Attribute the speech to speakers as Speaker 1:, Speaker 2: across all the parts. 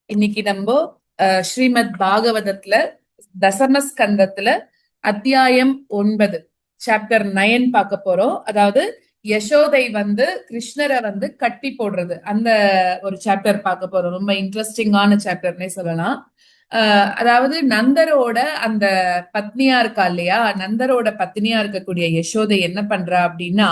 Speaker 1: இன்னைக்கு நம்ம ஸ்ரீமத் பாகவதத்துல தசமஸ்கந்தத்துல அத்தியாயம் 9 சாப்டர் 9 பார்க்க போறோம். அதாவது யசோதை கிருஷ்ணரை கட்டி போடுறது, அந்த ஒரு சாப்டர் பார்க்க போறோம். ரொம்ப இன்ட்ரெஸ்டிங்கான சாப்டர்னே சொல்லலாம். அதாவது நந்தரோட அந்த பத்னியா இருக்கா இல்லையா, நந்தரோட பத்னியா இருக்கக்கூடிய யசோதை என்ன பண்றா அப்படின்னா,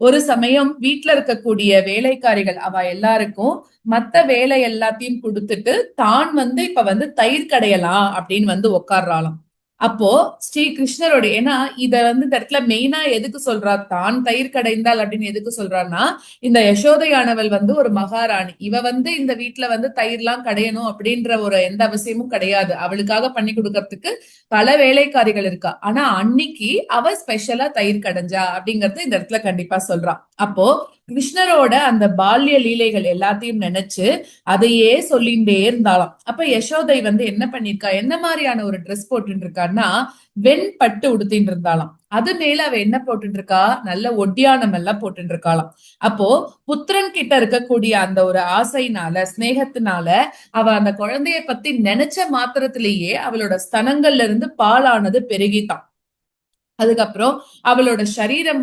Speaker 1: ஒரு சமயம் வீட்டுல இருக்கக்கூடிய வேலைக்காரிகள் அவ எல்லாருக்கும் மத்த வேலை எல்லாத்தையும் கொடுத்துட்டு தான் இப்ப தயிர் கடையலாம் அப்படின்னு உட்கார்றாளாம். அப்போ ஸ்ரீ கிருஷ்ணரோட, ஏன்னா இத இந்த இடத்துல மெயினா எதுக்கு சொல்றா, தான் தயிர் கடைந்தாள் அப்படின்னு எதுக்கு சொல்றான்னா, இந்த யசோதையானவள் ஒரு மகாராணி. இவ இந்த வீட்டுல தயிர்லாம் கடையணும் அப்படின்ற ஒரு எந்த அவசியமும் கிடையாது. அவளுக்காக பண்ணி கொடுக்கறதுக்கு பல வேலைக்காரிகள் இருக்கா. ஆனா அன்னைக்கு அவ ஸ்பெஷலா தயிர் கடைஞ்சா அப்படிங்கறது இந்த இடத்துல கண்டிப்பா சொல்றா. அப்போ கிருஷ்ணரோட அந்த பால்ய லீலைகள் எல்லாத்தையும் நினைச்சு அதையே சொல்லிண்டே இருந்தாலாம். அப்ப யசோதை என்ன பண்ணிருக்கா, என்ன மாதிரியான ஒரு ட்ரெஸ் போட்டு இருக்கான்னா, வெண்பட்டு உடுத்தின்னு இருந்தாலாம். அது மேல அவ என்ன போட்டு இருக்கா, நல்ல ஒட்டியானம் எல்லாம் போட்டு இருக்காளாம். அப்போ புத்திரன் கிட்ட இருக்கக்கூடிய அந்த ஒரு ஆசைனால, ஸ்நேகத்தினால அவ அந்த குழந்தைய பத்தி நினைச்ச மாத்திரத்திலேயே அவளோட ஸ்தனங்கள்ல இருந்து பாலானது பெருகிட்டான். அதுக்கப்புறம் அவளோட சரீரம்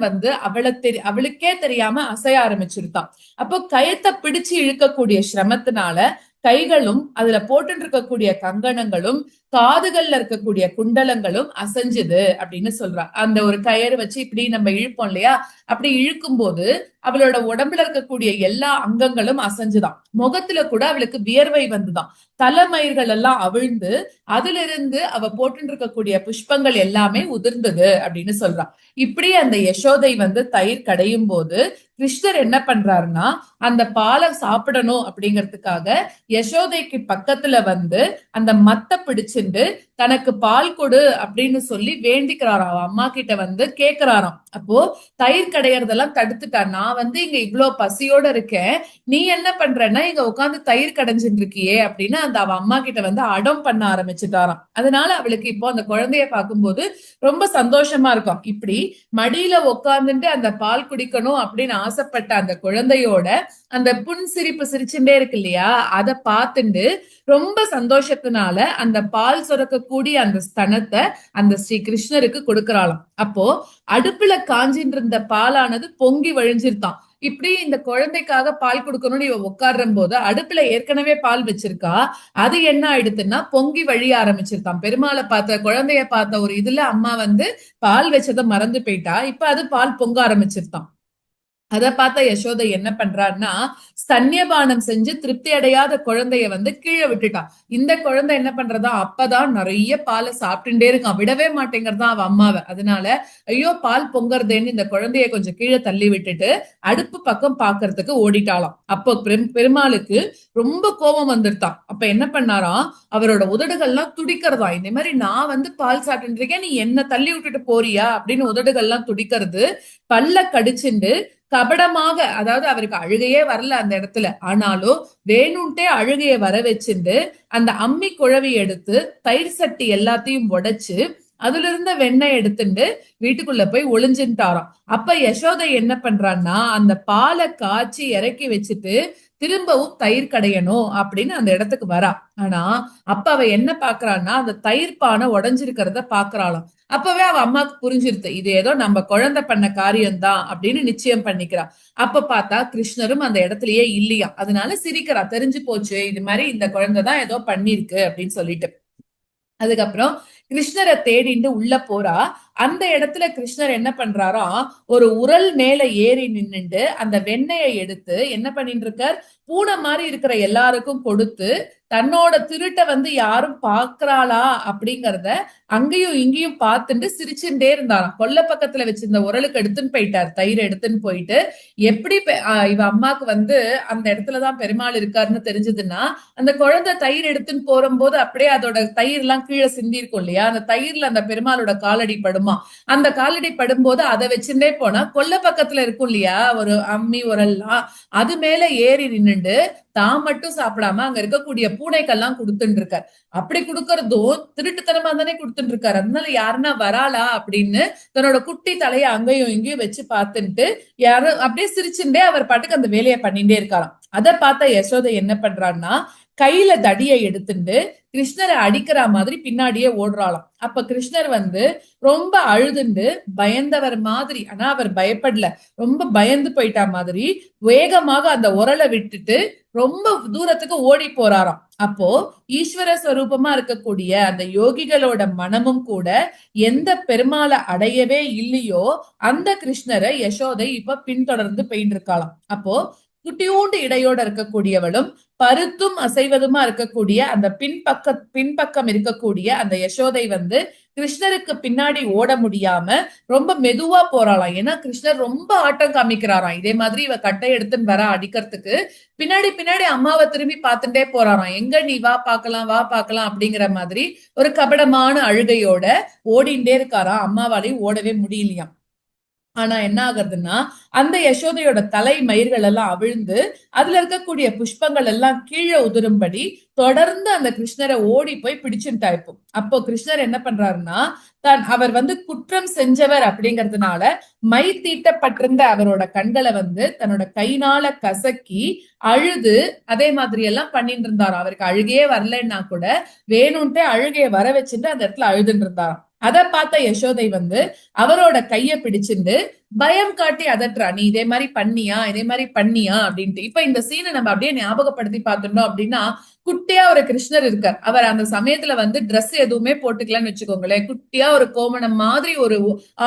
Speaker 1: அவளுக்கே தெரியாம அசைய ஆரம்பிச்சிருக்கான். அப்போ கயத்தை பிடிச்சு இழுக்கக்கூடிய சிரமத்தினால கைகளும் அதுல போட்டு இருக்கக்கூடிய கங்கணங்களும் காதுகள்ல இருக்கக்கூடிய குண்டலங்களும் அசைஞ்சுது அப்படின்னு சொல்றா. அந்த ஒரு கயிறு வச்சு இப்படி நம்ம இழுப்போம் இல்லையா, அப்படி இழுக்கும் போது அவளோட உடம்புல இருக்கக்கூடிய எல்லா அங்கங்களும் அசைஞ்சுதான். முகத்துல கூட அவளுக்கு வியர்வை வந்துதான். தலைமயிர்கள் எல்லாம் அவிழ்ந்து அதுல இருந்து அவ போட்டு இருக்கக்கூடிய புஷ்பங்கள் எல்லாமே உதிர்ந்தது அப்படின்னு சொல்றான். இப்படி அந்த யசோதை தயிர் கடையும் போது கிருஷ்ணர் என்ன பண்றாருன்னா, அந்த பாலை சாப்பிடணும் அப்படிங்கறதுக்காக யசோதைக்கு பக்கத்துல அந்த மத்த பிடிச்சிண்டு தனக்கு பால் கொடு அப்படின்னு சொல்லி வேண்டிக்கிறாராம். அவ அம்மா கிட்ட கேக்குறாராம். அப்போ தயிர் கடையறதெல்லாம் தடுத்துட்டா. நான் இங்க இவ்வளவு பசியோட இருக்கேன், நீ என்ன பண்றன்னா இங்க உட்காந்து தயிர் கடைஞ்சிட்டு இருக்கியே அப்படின்னு அந்த அவ அம்மா கிட்ட அடம் பண்ண ஆரம்பிச்சுட்டாராம். அதனால அவளுக்கு இப்போ அந்த குழந்தைய பார்க்கும்போது ரொம்ப சந்தோஷமா இருக்கும். இப்படி மடியில உட்காந்துட்டு அந்த பால் குடிக்கணும் அப்படின்னு ஆசைப்பட்ட அந்த குழந்தையோட அந்த புன் சிரிப்பு சிரிச்சுட்டே இருக்கு இல்லையா, அதை பார்த்துட்டு ரொம்ப சந்தோஷத்தினால அந்த பால் சுரக்கக்கூடிய அந்த ஸ்தனத்தை அந்த ஸ்ரீ கிருஷ்ணருக்கு கொடுக்கறாளாம். அப்போ அடுப்புல காஞ்சின்னு இருந்த பாலானது பொங்கி வழிஞ்சிருத்தான். இப்படி இந்த குழந்தைக்காக பால் கொடுக்கணும்னு இவ உட்கார்ற போது அடுப்புல ஏற்கனவே பால் வச்சிருக்கா. அது என்ன ஆயிடுத்துன்னா பொங்கி வழிய ஆரம்பிச்சிருக்கான். பெருமாளை பார்த்த குழந்தைய பார்த்த ஒரு இதுல அம்மா பால் வச்சதை மறந்து போயிட்டா. இப்ப அது பால் பொங்க ஆரம்பிச்சிருத்தான். அத பார்த்த யசோதை என்ன பண்றான்னா, ஸ்தன்யபானம் செஞ்சு திருப்தி அடையாத குழந்தைய கீழே விட்டுட்டான். இந்த குழந்தை என்ன பண்றதா, அப்பதான் நிறைய பாலை சாப்பிட்டுட்டே இருக்கான், விடவே மாட்டேங்கிறதா அவ அம்மாவை. அதனால ஐயோ பால் பொங்கறதேன்னு இந்த குழந்தைய கொஞ்சம் கீழே தள்ளி விட்டுட்டு அடுப்பு பக்கம் பாக்குறதுக்கு ஓடிட்டாளாம். அப்போ பெருமாளுக்கு ரொம்ப கோபம் வந்துருத்தான். அப்ப என்ன பண்ணாராம், அவரோட உதடுகள்லாம் துடிக்கிறதாம். இந்த மாதிரி நான் பால் சாப்பிட்டு இருக்கேன், நீ என்ன தள்ளி விட்டுட்டு போறியா அப்படின்னு உதடுகள்லாம் துடிக்கிறது. பல்ல கடிச்சுண்டு கபடமாக, அதாவது அவருக்கு அழுகையே வரல அந்த இடத்துல, ஆனாலும் வேணும்ட்டே அழுகைய வர வச்சுண்டு அந்த அம்மி குழவி எடுத்து தயிர் சட்டி எல்லாத்தையும் உடைச்சு அதுல இருந்த வெண்ணெய் எடுத்துட்டு வீட்டுக்குள்ள போய் ஒளிஞ்சுட்டாராம். அப்ப யசோதை என்ன பண்றான்னா, அந்த பாலை காய்ச்சி இறக்கி வச்சுட்டு திரும்பவும் தயிர் கடையணும் அப்படின்னு அந்த இடத்துக்கு வரா. ஆனா அப்ப அவ என்ன பாக்குறான்னா, அந்த தயிர் பானை உடைஞ்சிருக்கிறத பாக்குறாளாம். அப்பவே அவ அம்மாக்கு புரிஞ்சிருது, இது ஏதோ நம்ம குழந்தை பண்ண காரியம்தான் அப்படின்னு நிச்சயம் பண்ணிக்கிறா. அப்ப பார்த்தா கிருஷ்ணரும் அந்த இடத்துலயே இல்லையா. அதனால சிரிக்கிறா, தெரிஞ்சு போச்சு இது மாதிரி இந்த குழந்தைதான் ஏதோ பண்ணிருக்கு அப்படின்னு சொல்லிட்டு. அதுக்கப்புறம் கிருஷ்ணரை தேடிட்டு உள்ள போறா. அந்த இடத்துல கிருஷ்ணர் என்ன பண்றாரா, ஒரு உரல் மேல ஏறி நின்னுட்டு அந்த வெண்ணெயை எடுத்து என்ன பண்ணிட்டு இருக்கார், பூனை மாதிரி இருக்கிற எல்லாருக்கும் கொடுத்து தன்னோட திருட்ட யாரும் பாக்குறாளா அப்படிங்கறத அங்கேயும் இங்கேயும் பார்த்துட்டு சிரிச்சுட்டே இருந்தாராம். கொல்ல பக்கத்துல வச்சிருந்த உரலுக்கு எடுத்துன்னு போயிட்டார், தயிர் எடுத்துன்னு போயிட்டு. எப்படி இவ அம்மாக்கு அந்த இடத்துலதான் பெருமாள் இருக்காருன்னு தெரிஞ்சதுன்னா, அந்த குழந்தை தயிர் எடுத்துன்னு போகும்போது அப்படியே அதோட தயிர் எல்லாம் கீழே சிந்தி இருக்கும் இல்லையா, அந்த தயிர்ல அந்த பெருமாளோட காலடி படுமா. அந்த காலடி படும்போது அதை வச்சுட்டே போனா கொல்ல பக்கத்துல இருக்கும் இல்லையா ஒரு அம்மி உரல்லாம், அது மேல ஏறி நின்னுண்டு தான் மட்டும் சாப்பிடாம அங்க இருக்கக்கூடிய பூனைக்கெல்லாம் கொடுத்துட்டு இருக்காரு. அப்படி கொடுக்கறதும் திருட்டுத்தனமா தானே கொடுத்துட்டு இருக்காரு. அதனால யாருன்னா வராளா அப்படின்னு தன்னோட குட்டி தலையை அங்கேயும் இங்கேயும் வச்சு பார்த்துட்டு யாரும் அப்படியே சிரிச்சுட்டே அவர் பாட்டுக்கு அந்த வேலையை பண்ணிட்டே இருக்காராம். அதை பார்த்த யசோதை என்ன பண்றான்னா, கையில தடியை எடுத்துட்டு கிருஷ்ணரை அடிக்கிற மாதிரி பின்னாடியே ஓடுறாளாம். அப்ப கிருஷ்ணர் வந்து ரொம்ப அழுதுண்டு பயந்தவர் மாதிரி, ஆனா அவர் பயப்படல, ரொம்ப பயந்து போயிட்டா மாதிரி வேகமாக அந்த உரலை விட்டுட்டு ரொம்ப தூரத்துக்கு ஓடி போறாராம். அப்போ ஈஸ்வர ஸ்வரூபமா இருக்கக்கூடிய அந்த யோகிகளோட மனமும் கூட எந்த பெருமாளை அடையவே இல்லையோ அந்த கிருஷ்ணரை யசோதை இப்ப பின்தொடர்ந்து போயிட்டு இருக்காளாம். அப்போ குட்டியூண்டு இடையோட இருக்கக்கூடியவளும் பருத்தும் அசைவதுமா இருக்கக்கூடிய அந்த பின்பக்கம் இருக்கக்கூடிய அந்த யசோதை வந்து கிருஷ்ணருக்கு பின்னாடி ஓட முடியாம ரொம்ப மெதுவா போறாளாம். ஏன்னா கிருஷ்ணர் ரொம்ப ஆட்டம் காமிக்கிறாராம். இதே மாதிரி இவ கட்டை எடுத்துன்னு வர அடிக்கிறதுக்கு பின்னாடி பின்னாடி அம்மாவை திரும்பி பார்த்துட்டே போறாராம். எங்க நீ வா பார்க்கலாம் வா பார்க்கலாம் அப்படிங்கிற மாதிரி ஒரு கபடமான அழுகையோட ஓடிண்டே இருக்காராம். அம்மாவாலையும் ஓடவே முடியலையாம். ஆனா என்ன ஆகுறதுன்னா அந்த யசோதையோட தலை மயிர்கள் எல்லாம் அவிழ்ந்து அதுல இருக்கக்கூடிய புஷ்பங்கள் எல்லாம் கீழே உதிரும்படி தொடர்ந்து அந்த கிருஷ்ணரை ஓடி போய் பிடிச்சுட்டா. இப்போ அப்போ கிருஷ்ணர் என்ன பண்றாருன்னா அவர் வந்து குற்றம் செஞ்சவர் அப்படிங்கறதுனால மை தீட்டப்பட்டிருந்த அவரோட கண்களை வந்து தன்னோட கையினால கசக்கி அழுது அதே மாதிரி எல்லாம் பண்ணிட்டு இருந்தாராம். அவருக்கு அழுகையே வரலன்னா கூட வேணும்ட்டே அழுகைய வர வச்சுட்டு அந்த இடத்துல அழுதுட்டு இருந்தாராம். அதை பார்த்த யசோதை வந்து அவரோட கைய பிடிச்சிருந்து பயம் காட்டி அதட்டுறா, நீ இதே மாதிரி பண்ணியா இதே மாதிரி பண்ணியா அப்படின்ட்டு. இப்ப இந்த சீனை நம்ம அப்படியே ஞாபகப்படுத்தி பார்த்துட்டோம் அப்படின்னா குட்டியா ஒரு கிருஷ்ணர் இருக்கார். அவர் அந்த சமயத்துல வந்து ட்ரெஸ் எதுவுமே போட்டுக்கலன்னு வச்சுக்கோங்களேன், குட்டியா ஒரு கோமணம் மாதிரி ஒரு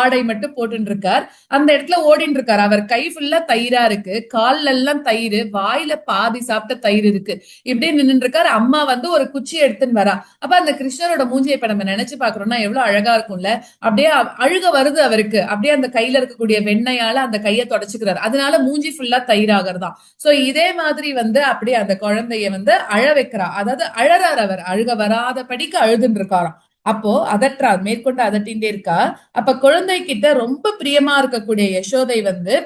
Speaker 1: ஆடை மட்டும் போட்டுட்டு இருக்கார். அந்த இடத்துல ஓடிட்டு இருக்காரு. அவர் கை ஃபுல்லா தயிரா இருக்கு, கால்ல எல்லாம் தயிர், வாயில பாதி சாப்பிட்ட தயிர் இருக்கு, இப்படியே நின்று இருக்காரு. அம்மா வந்து ஒரு குச்சி எடுத்துன்னு வரா. அப்ப அந்த கிருஷ்ணரோட மூஞ்சியை இப்ப நம்ம நினைச்சு பாக்குறோம்னா எவ்வளவு அழகா இருக்கும்ல. அப்படியே அழுக வருது அவருக்கு. அப்படியே அந்த கையில இருக்கக்கூடிய வெண்ணையால அந்த கையை தொடச்சுக்கிறாரு. அதனால மூஞ்சி ஃபுல்லா தயிராகிறதாம். சோ இதே மாதிரி வந்து அப்படியே அந்த குழந்தைய வந்து அழ வைக்கிறா. அதாவது அழறார். அவர் அழுக வராத படிக்கு அழுதுன்னு இருக்காராம். அப்போ அதற்றா, மேற்கொண்டு அதட்டின்றே இருக்கா. அப்ப குழந்தை கிட்ட ரொம்ப பிரியமா இருக்கக்கூடிய யசோதை வந்து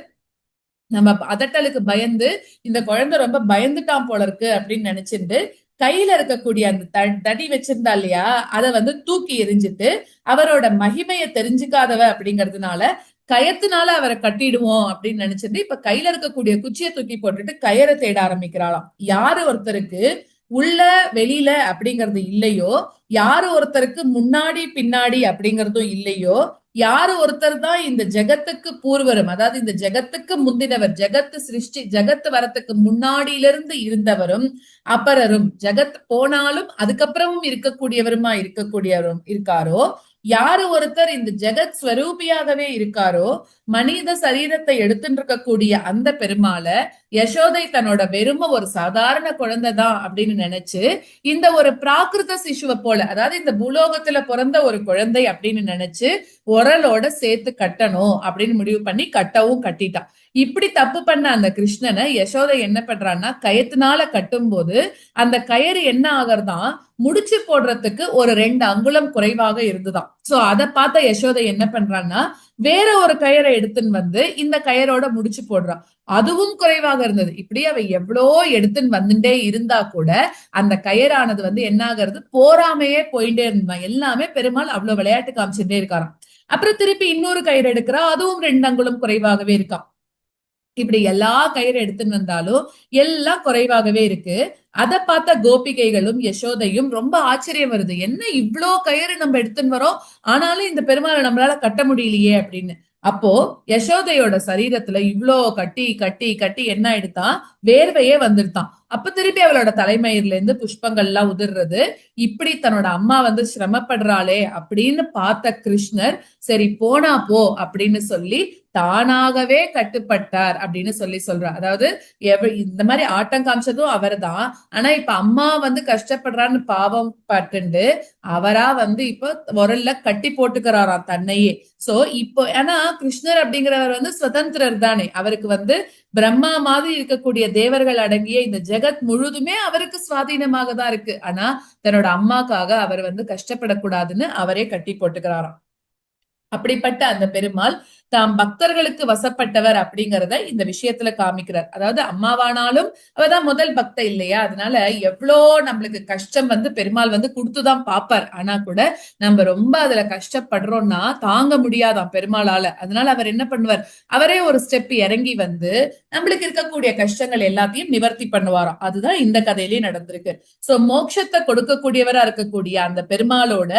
Speaker 1: நம்ம அதட்டலுக்கு பயந்து இந்த குழந்தை ரொம்ப பயந்துட்டான் போல இருக்கு அப்படின்னு நினைச்சிட்டு கையில இருக்கக்கூடிய அந்த தடி வச்சிருந்தா இல்லையா, அதை வந்து தூக்கி எரிஞ்சிட்டு அவரோட மகிமையை தெரிஞ்சுக்காதவ அப்படிங்கறதுனால கயத்தினால அவரை கட்டிடுவோம் அப்படின்னு நினைச்சிட்டு இப்ப கையில இருக்கக்கூடிய குச்சியை தூக்கி போட்டுட்டு கயரை தேட ஆரம்பிக்கிறாளாம். யாரு ஒருத்தருக்கு உள்ள வெளியில அப்படிங்கறது இல்லையோ, யாரு ஒருத்தருக்கு முன்னாடி பின்னாடி அப்படிங்கறதும் இல்லையோ, யாரு ஒருத்தர் தான் இந்த ஜெகத்துக்கு பூர்வரும், அதாவது இந்த ஜெகத்துக்கு முந்தினவர், ஜெகத்து சிருஷ்டி ஜெகத்து வரத்துக்கு முன்னாடியிலிருந்து இருந்தவரும் அபரரும், ஜெகத் போனாலும் அதுக்கப்புறமும் இருக்கக்கூடியவருமா இருக்கக்கூடியவரும் இருக்காரோ, யாரு ஒருத்தர் இந்த ஜெகத் ஸ்வரூபியாகவே இருக்காரோ, மனித சரீரத்தை எடுத்துட்டு இருக்கக்கூடிய அந்த பெருமாள யசோதை தன்னோட வெறும ஒரு சாதாரண குழந்தைதான் அப்படின்னு நினைச்சு இந்த ஒரு பிராகிருத சிசுவை போல, அதாவது இந்த பூலோகத்துல பிறந்த ஒரு குழந்தை அப்படின்னு நினைச்சு உரலோட சேர்த்து கட்டணும் அப்படின்னு முடிவு பண்ணி கட்டவும் கட்டிட்டான். இப்படி தப்பு பண்ண அந்த கிருஷ்ணனை யசோதை என்ன பண்றான்னா கயத்தினால கட்டும் போது அந்த கயிறு என்ன ஆகறதான் முடிச்சு போடுறதுக்கு ஒரு 2 அங்குலம் குறைவாக இருந்துதான். சோ அதை பார்த்த யசோதை என்ன பண்றான்னா வேற ஒரு கயிறை எடுத்துன்னு வந்து இந்த கயிறோட முடிச்சு போடுறான். அதுவும் குறைவாக இருந்தது. இப்படி அவ எவ்வளோ எடுத்துன்னு வந்துட்டே இருந்தா கூட அந்த கயிறானது வந்து என்ன ஆகிறது, போராமையே போயிட்டே இருந்தான். எல்லாமே பெருமாள் அவ்வளவு விளையாட்டு காமிச்சுட்டே இருக்காராம். அப்புறம் திருப்பி இன்னொரு கயிறு எடுக்கிறா, அதுவும் 2 அங்குலம் குறைவாகவே இருக்கான். இப்படி எல்லா கயிறு எடுத்துன்னு வந்தாலும் எல்லாம் குறைவாகவே இருக்கு. அதை பார்த்த கோபிகைகளும் யசோதையும் ரொம்ப ஆச்சரியம் வருது, என்ன இவ்ளோ கயிறு நம்ம எடுத்துன்னு வரோம், ஆனாலும் இந்த பெருமாளை நம்மளால கட்ட முடியலையே அப்படின்னு. அப்போ யசோதையோட சரீரத்துல இவ்ளோ கட்டி கட்டி கட்டி என்ன ஆயிடுதான், வேர்வையே வந்துருத்தான். அப்ப திருப்பி அவளோட தலைமயிர்ல இருந்து புஷ்பங்கள் எல்லாம் உதிர்றது. இப்படி தன்னோட அம்மா வந்து சிரமப்படுறாளே அப்படின்னு பார்த்த கிருஷ்ணர் சரி போனா போ அப்படின்னு சொல்லி தானாகவே கட்டுப்பட்டார் அப்படின்னு சொல்லி சொல்றார். அதாவது இந்த மாதிரி ஆட்டம் காமிச்சதும் அவர் தான். ஆனா இப்ப அம்மா வந்து கஷ்டப்படுறான்னு பாவம் பட்டுண்டு அவரா வந்து இப்ப உரல்ல கட்டி போட்டுக்கிறாராம் தன்னையே. சோ இப்போ ஏன்னா கிருஷ்ணர் அப்படிங்கிறவர் வந்து சுதந்திரர் தானே, அவருக்கு வந்து பிரம்மா மாதிரி இருக்கக்கூடிய தேவர்கள் அடங்கிய இந்த ஜெகத் முழுதுமே அவருக்கு சுவாதீனமாக தான் இருக்கு. ஆனா தன்னோட அம்மாக்காக அவர் வந்து கஷ்டப்படக்கூடாதுன்னு அவரே கட்டி போட்டுக்கிறாராம். அப்படிப்பட்ட அந்த பெருமாள் தாம் பக்தர்களுக்கு வசப்பட்டவர் அப்படிங்கறத இந்த விஷயத்துல காமிக்கிறார். அதாவது அம்மாவானாலும் அவதான் முதல் பக்த இல்லையா, அதனால எவ்வளோ நம்மளுக்கு கஷ்டம் வந்து பெருமாள் வந்து கொடுத்துதான் பாப்பார். ஆனா கூட நம்ம ரொம்ப அதுல கஷ்டப்படுறோம்னா தாங்க முடியாதாம் பெருமாளால. அதனால அவர் என்ன பண்ணுவார், அவரே ஒரு ஸ்டெப் இறங்கி வந்து நம்மளுக்கு இருக்கக்கூடிய கஷ்டங்கள் எல்லாத்தையும் நிவர்த்தி பண்ணுவாராம். அதுதான் இந்த கதையிலேயே நடந்திருக்கு. சோ மோட்சத்தை கொடுக்கக்கூடியவரா இருக்கக்கூடிய அந்த பெருமாளோட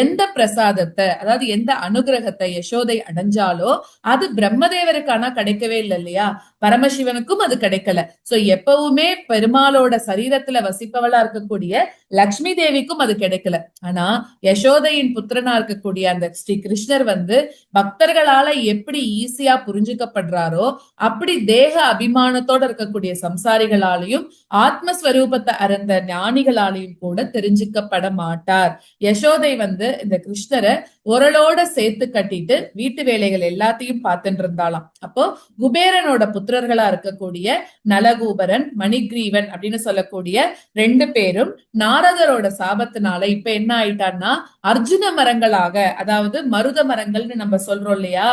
Speaker 1: எந்த பிரசாதத்தை, அதாவது எந்த அனுகிரகத்தை யசோதை அடைஞ்சாலோ அது பிரம்மதேவருக்கு ஆனா கிடைக்கவே இல்லை இல்லையா, பரமசிவனுக்கும் அது கிடைக்கல. சோ எப்பவுமே பெருமாளோட சரீரத்துல வசிப்பவளா இருக்கக்கூடிய லக்ஷ்மி தேவிக்கும் அது கிடைக்கல. ஆனா யசோதையின் புத்திரனா இருக்கக்கூடிய அந்த ஸ்ரீ கிருஷ்ணர் வந்து பக்தர்களால எப்படி ஈஸியா புரிஞ்சுக்கப்படுறாரோ அப்படி தேக அபிமானத்தோட இருக்கக்கூடிய சம்சாரிகளாலையும் ஆத்மஸ்வரூபத்தை அறிந்த ஞானிகளாலையும் கூட தெரிஞ்சுக்கப்பட மாட்டார். யசோதை வந்து இந்த கிருஷ்ணரை உரலோட சேர்த்து கட்டிட்டு வீட்டு வேலைகள் எல்லாத்தையும் பார்த்துட்டு இருந்தாலாம். அப்போ குபேரனோட புத்திரர்களா இருக்கக்கூடிய நலகூபரன், மணிகிரீவன் அப்படின்னு சொல்லக்கூடிய 2 பேரும் நாரதரோட சாபத்தினால இப்ப என்ன ஆயிட்டான்னா அர்ஜுன மரங்களாக, அதாவது மருத மரங்கள்னு நம்ம சொல்றோம் இல்லையா,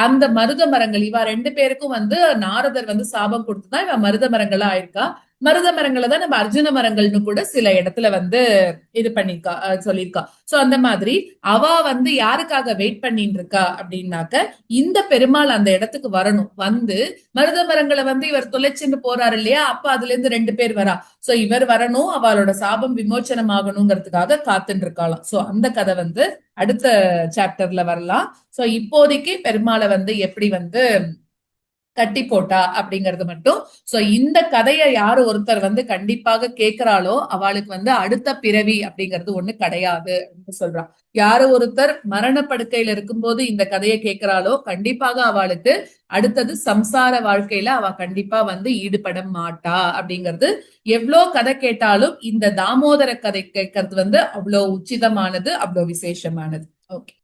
Speaker 1: அந்த மருத மரங்கள் இவ 2 பேருக்கும் வந்து நாரதர் வந்து சாபம் கொடுத்துதான் இவ மருத மரங்களா ஆயிருக்கா. மருத மரங்களை தான் நம்ம அர்ஜுன மரங்கள்னு கூட சில இடத்துல வந்து இது பண்ணிருக்கா, சொல்லியிருக்கா. சோ அந்த மாதிரி அவ வந்து யாருக்காக வெயிட் பண்ணிட்டு இருக்கா அப்படின்னாக்க இந்த பெருமாள் அந்த இடத்துக்கு வரணும், வந்து மருத மரங்களை வந்து இவர் தொலைச்சுன்னு போறாரு இல்லையா, அப்ப அதுல இருந்து 2 பேர் வரா. சோ இவர் வரணும், அவளோட சாபம் விமோச்சனம் ஆகணுங்கிறதுக்காக காத்துட்டு இருக்காளாம். சோ அந்த கதை வந்து அடுத்த சாப்டர்ல வரலாம். சோ இப்போதைக்கு பெருமாளை வந்து எப்படி வந்து கட்டி போட்டா அப்படிங்கறது மட்டும். சோ இந்த கதையை யாரு ஒருத்தர் வந்து கண்டிப்பாக கேட்கிறாளோ அவளுக்கு வந்து அடுத்த பிறவி அப்படிங்கிறது ஒண்ணு கிடையாது அப்படின்னு சொல்றான். யாரு ஒருத்தர் மரணப்படுக்கையில இருக்கும்போது இந்த கதையை கேட்கிறாளோ கண்டிப்பாக அவளுக்கு அடுத்தது சம்சார வாழ்க்கையில அவ கண்டிப்பா வந்து ஈடுபட மாட்டா அப்படிங்கிறது. எவ்வளவு கதை கேட்டாலும் இந்த தாமோதர கதை கேட்கறது வந்து அவ்வளவு உச்சிதமானது, அவ்வளவு விசேஷமானது. ஓகே.